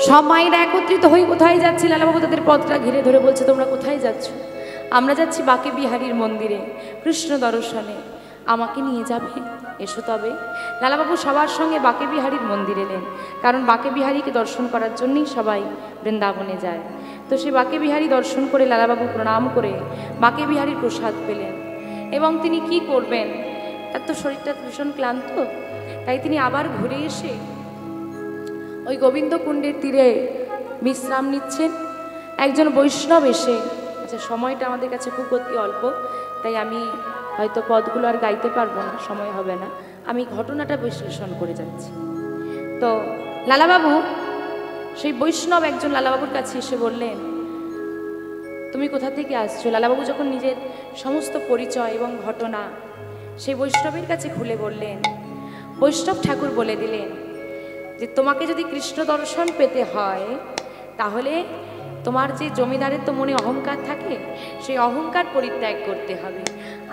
সব মায়েরা একত্রিত হয়ে কোথায় যাচ্ছি? লালাবাবু তাদের পথটা ঘিরে ধরে বলছে, তোমরা কোথায় যাচ্ছ? আমরা যাচ্ছি বাঁকে বিহারীর মন্দিরে কৃষ্ণ দর্শনে, আমাকে নিয়ে যাবে? এসো তবে। লালাবাবু সবার সঙ্গে বাঁকে বিহারীর মন্দির এলেন, কারণ বাঁকে বিহারীকে দর্শন করার জন্যই সবাই বৃন্দাবনে যায়। তো সে বাঁকে বিহারী দর্শন করে লালাবাবু প্রণাম করে বাঁকে বিহারীর প্রসাদ পেলেন। এবং তিনি কি করবেন, তার তো শরীরটা ভীষণ ক্লান্ত, তাই তিনি আবার ঘুরে এসে ওই গোবিন্দ কুণ্ডের তীরে বিশ্রাম নিচ্ছেন। একজন বৈষ্ণব এসে, আচ্ছা সময়টা আমাদের কাছে খুব অতি অল্প, তাই আমি হয়তো পদগুলো আর গাইতে পারবো না, সময় হবে না, আমি ঘটনাটা বিশ্লেষণ করে যাচ্ছি। তো লালাবাবু, সেই বৈষ্ণব একজন লালাবাবুর কাছে এসে বললেন, তুমি কোথা থেকে আসছো? লালাবাবু যখন নিজের সমস্ত পরিচয় এবং ঘটনা সেই বৈষ্ণবের কাছে খুলে বললেন, বৈষ্ণব ঠাকুর বলে দিলেন যে তোমাকে যদি কৃষ্ণ দর্শন পেতে হয় তাহলে তোমার যে জমিদারের তো মনে অহংকার থাকে, সেই অহংকার পরিত্যাগ করতে হবে।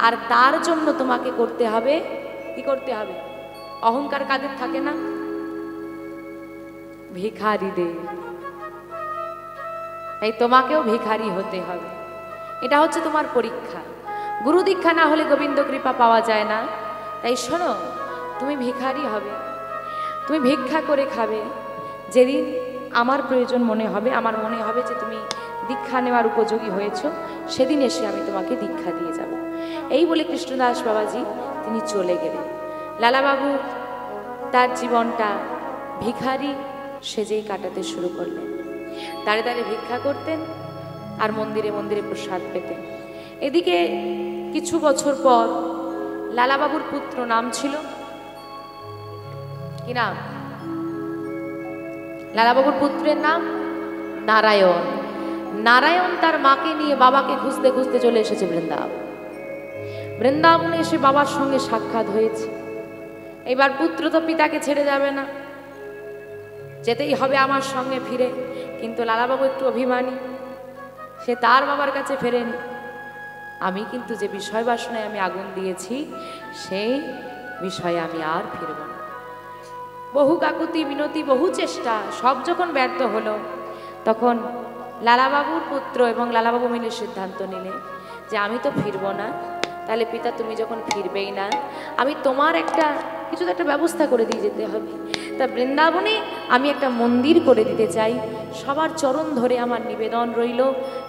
আর তার জন্য তোমাকে করতে হবে, কি করতে হবে? অহংকার কাদের থাকে না? ভিখারিদের। তাই তোমাকেও ভিখারি হতে হবে, এটা হচ্ছে তোমার পরীক্ষা। গুরু দীক্ষা না হলে গোবিন্দ কৃপা পাওয়া যায় না। তাই শোনো, তুমি ভিখারি হবে, তুমি ভিক্ষা করে খাবে। যেদিন আমার প্রয়োজন মনে হবে, আমার মনে হবে যে তুমি দীক্ষা নেওয়ার উপযোগী হয়েছ, সেদিন এসে আমি তোমাকে দীক্ষা দিয়ে যাব। এই বলে কৃষ্ণদাস বাবাজি তিনি চলে গেলেন। লালাবাবু তার জীবনটা ভিখারি সেজেই কাটাতে শুরু করলেন। দাঁড়ে দাঁড়িয়ে ভিক্ষা করতেন আর মন্দিরে মন্দিরে প্রসাদ পেতেন। এদিকে কিছু বছর পর লালাবাবুর পুত্র, নাম ছিল কি নাম? লালাবাবুর পুত্রের নাম নারায়ণ। নারায়ণ তার মাকে নিয়ে বাবাকে খুঁজতে খুঁজতে চলে এসেছে বৃন্দাবন। বৃন্দাবনে এসে বাবার সঙ্গে সাক্ষাৎ হয়েছে। এবার পুত্র তো পিতাকে ছেড়ে যাবে না, যেতেই হবে আমার সঙ্গে ফিরে। কিন্তু লালাবাবু একটু অভিমানী, সে তার বাবার কাছে ফেরেনি। আমি কিন্তু যে বিষয় বাসনায় আমি আগুন দিয়েছি সেই বিষয়ে আমি আর ফিরব না। বহু কাকুতি মিনতি, বহু চেষ্টা, সব যখন ব্যর্থ হলো, তখন লালাবাবুর পুত্র এবং লালাবাবু মিলে সিদ্ধান্ত নিলে যে আমি তো ফিরব না, তাহলে পিতা তুমি যখন ফিরবেই না, আমি তোমার কিছু তো একটা ব্যবস্থা করে দিয়ে যেতে হবে। তা বৃন্দাবনে আমি একটা মন্দির করে দিতে চাই। সবার চরণ ধরে আমার নিবেদন রইল,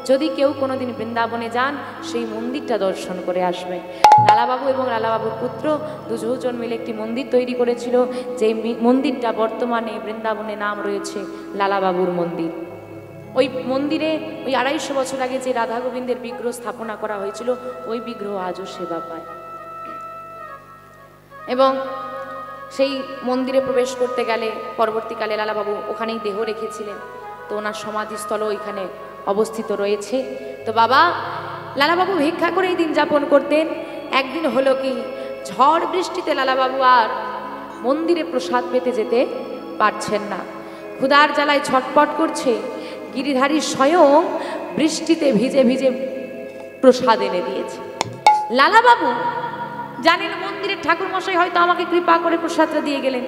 যদি কেউ কোনোদিন বৃন্দাবনে যান সেই মন্দিরটা দর্শন করে আসবে। লালাবাবু এবং লালাবাবুর পুত্র দুজন মিলে একটি মন্দির তৈরি করেছিল, যেই মন্দিরটা বর্তমানে বৃন্দাবনে নাম রয়েছে লালাবাবুর মন্দির। ওই মন্দিরে ওই 250 বছর আগে যে রাধা গোবিন্দের বিগ্রহ স্থাপনা করা হয়েছিল ওই বিগ্রহ আজও সেবা পায়। এবং সেই মন্দিরে প্রবেশ করতে গেলে পরবর্তীকালে লালাবাবু ওখানেই দেহ রেখেছিলেন, তো ওনার সমাধিস্থল ওইখানে অবস্থিত রয়েছে। তো বাবা লালাবাবু ভিক্ষা করেই দিন যাপন করতেন। একদিন হলো কি, ঝড় বৃষ্টিতে লালাবাবু আর মন্দিরে প্রসাদ পেতে যেতে পারছেন না, ক্ষুধার জ্বালায় ছটপট করছে। গিরিধারী স্বয়ং বৃষ্টিতে ভিজে ভিজে প্রসাদ এনে দিয়েছে। লালাবাবু জানেন মন্দিরের ঠাকুর মশাই হয়তো আমাকে কৃপা করে প্রসাদটা দিয়ে গেলেন,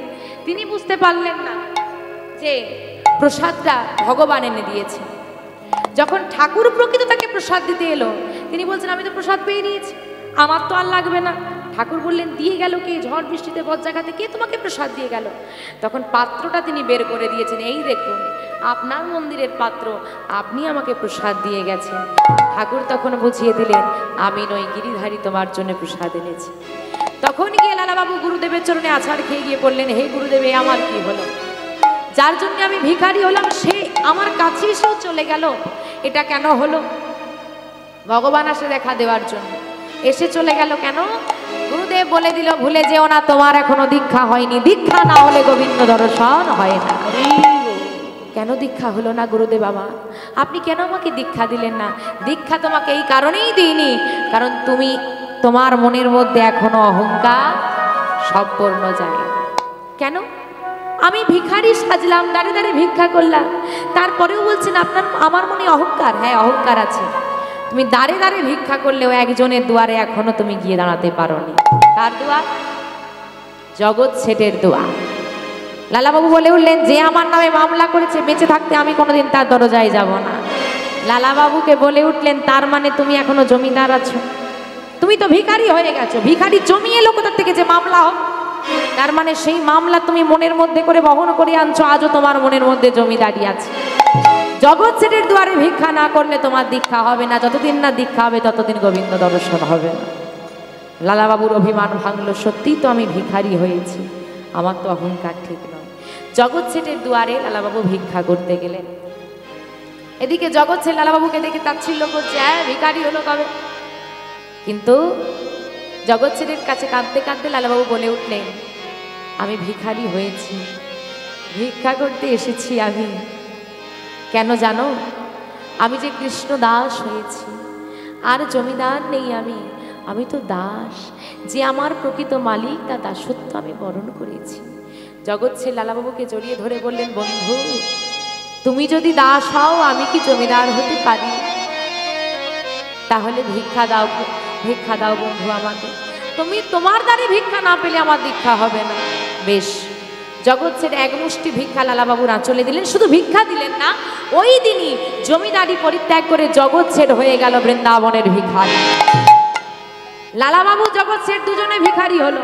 তিনি বুঝতে পারলেন না যে প্রসাদটা ভগবান এনে দিয়েছে। যখন ঠাকুর প্রকৃত তাকে প্রসাদ দিতে এলো, তিনি বলছেন আমি তো প্রসাদ পেয়ে নিয়েছি, আমার তো আর লাগবে না। ঠাকুর বললেন দিয়ে গেল কে? ঝড় বৃষ্টিতে বজ্রাঘাতে কে তোমাকে প্রসাদ দিয়ে গেল? তখন পাত্রটা তিনি বের করে দিয়েছেন, এই দেখুন আপনার মন্দিরের পাত্র, আপনি আমাকে প্রসাদ দিয়ে গেছেন। ঠাকুর তখন বুঝিয়ে দিলেন আমি নই, গিরিধারী তোমার জন্য প্রসাদ এনেছি। তখন গিয়ে লালাবাবু গুরুদেবের চরণে আছাড় খেয়ে গিয়ে বললেন, হে গুরুদেব, আমার কি হলো? যার জন্য আমি ভিখারি হলাম সে আমার কাছে এসেও চলে গেল, এটা কেন হলো? ভগবান আসে দেখা দেওয়ার জন্য, এসে চলে গেল কেন? গুরুদেব বলে দিল, ভুলে যেও না তোমার এখনো দীক্ষা হয়নি, দীক্ষা না হলে গোবিন্দ দর্শন হয় না। কেন দীক্ষা হলো না গুরুদেব? বাবা আপনি কেন আমাকে দীক্ষা দিলেন না? দীক্ষা তোমাকে এই কারণেই দিইনি, কারণ তুমি তোমার মনের মধ্যে এখনো অহংকার সম্পূর্ণ যায়। কেন? আমি ভিখারি সাজলাম, দাঁড়ে দাঁড়ে ভিক্ষা করলাম, তারপরেও বলছেন আপনার আমার মনে অহংকার। হ্যাঁ অহংকার আছে, তুমি দাঁড়ে দাঁড়ে ভিক্ষা করলেও একজনের দুয়ারে এখনো তুমি গিয়ে দাঁড়াতে পারোনি। কার দুয়ার? জগৎ শেঠের দুয়ার। লালাবাবু বলে উঠলেন, যে আমার নামে মামলা করেছে বেঁচে থাকতে আমি কোনোদিন তার দরজায় যাব না। লালাবাবুকে বলে উঠলেন, তার মানে তুমি এখনো জমিদার আছো? তুমি তো ভিখারি হয়ে গেছো, ভিখারি জমিয়ে এলো কোথা থেকে যে মামলা হোক, তার মানে সেই মামলা তুমি মনের মধ্যে করে বহন করে আনছো, আজও তোমার মনের মধ্যে জমিদারি আছে। জগৎ শেঠের দুয়ারে ভিক্ষা না করলে তোমার দীক্ষা হবে না, যতদিন না দীক্ষা হবে ততদিন গোবিন্দ দর্শন হবে না। লালাবাবুর অভিমান ভাঙলো, সত্যিই তো আমি ভিখারি হয়েছি, আমার তো অহংকার ঠিক নয়। জগৎ শেঠের দুয়ারে লালাবাবু ভিক্ষা করতে গেলেন। এদিকে জগৎ শেঠ লালাবাবুকে দেখে তাচ্ছিল্য করছে, হ্যাঁ ভিখারি হলো কবে? কিন্তু জগৎ শেঠের কাছে কাঁদতে কাঁদতে লালাবাবু বলে উঠলেন, আমি ভিখারি হয়েছি, ভিক্ষা করতে এসেছি আমি। কেন জানো? আমি যে কৃষ্ণ দাস হয়েছি, আর জমিদার নেই আমি তো দাস। যে আমার প্রকৃত মালিক তা দাসত্ব আমি বরণ করেছি। জগৎ শেঠ লালাবাবুকে জড়িয়ে ধরে বললেন, বন্ধু তুমি যদি দাস হও আমি কি জমিদার হতে পারি? তাহলে ভিক্ষা দাও, ভিক্ষা দাও বন্ধু আমাকে। তুমি তোমার দ্বারে ভিক্ষা না পেলে আমার দীক্ষা হবে না। বেশ, জগৎ শেঠ এক মুষ্টি ভিক্ষা লালাবাবুর আঁচলে দিলেন। শুধু ভিক্ষা দিলেন না, ওই দিনই জমিদারি পরিত্যাগ করে জগৎ শেঠ হয়ে গেল বৃন্দাবনের ভিখারি। লালাবাবু জগৎ শেঠ দুজনে ভিখারি হলো।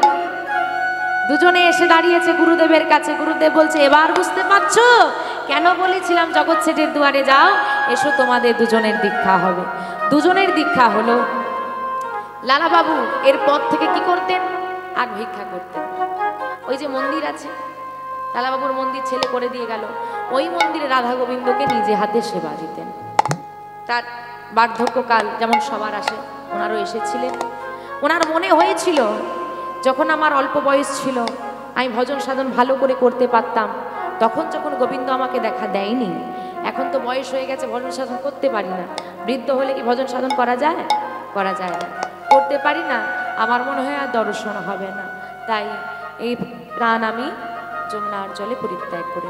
দুজনে এসে দাঁড়িয়েছে গুরুদেবের কাছে। গুরুদেব বলছে, এবার বুঝতে পারছো কেন বলেছিলাম জগৎ শেঠের দুয়ারে যাও, এসো তোমাদের দুজনের দীক্ষা হবে। দুজনের দীক্ষা হলো। লালাবাবু এরপর থেকে কি করতেন? আর ভিক্ষা করতেন। ওই যে মন্দির আছে, লালাবাবুর মন্দির ছেলে করে দিয়ে গেল, ওই মন্দিরে রাধা গোবিন্দকে নিজে হাতে সেবা দিতেন। তার বার্ধক্যকাল যেমন সবার আসে, ওনারও এসেছিলেন। ওনার মনে হয়েছিল যখন আমার অল্প বয়স ছিল আমি ভজন সাধন ভালো করে করতে পারতাম, তখন যখন গোবিন্দ আমাকে দেখা দেয়নি, এখন তো বয়স হয়ে গেছে ভজন সাধন করতে পারি না। বৃদ্ধ হলে কি ভজন সাধন করা যায়? করা যায় না, করতে পারি না, আমার মনে হয় আর দর্শন হবে না। তাই এই প্রাণ আমি যমুনার জলে পরিত্যাগ করে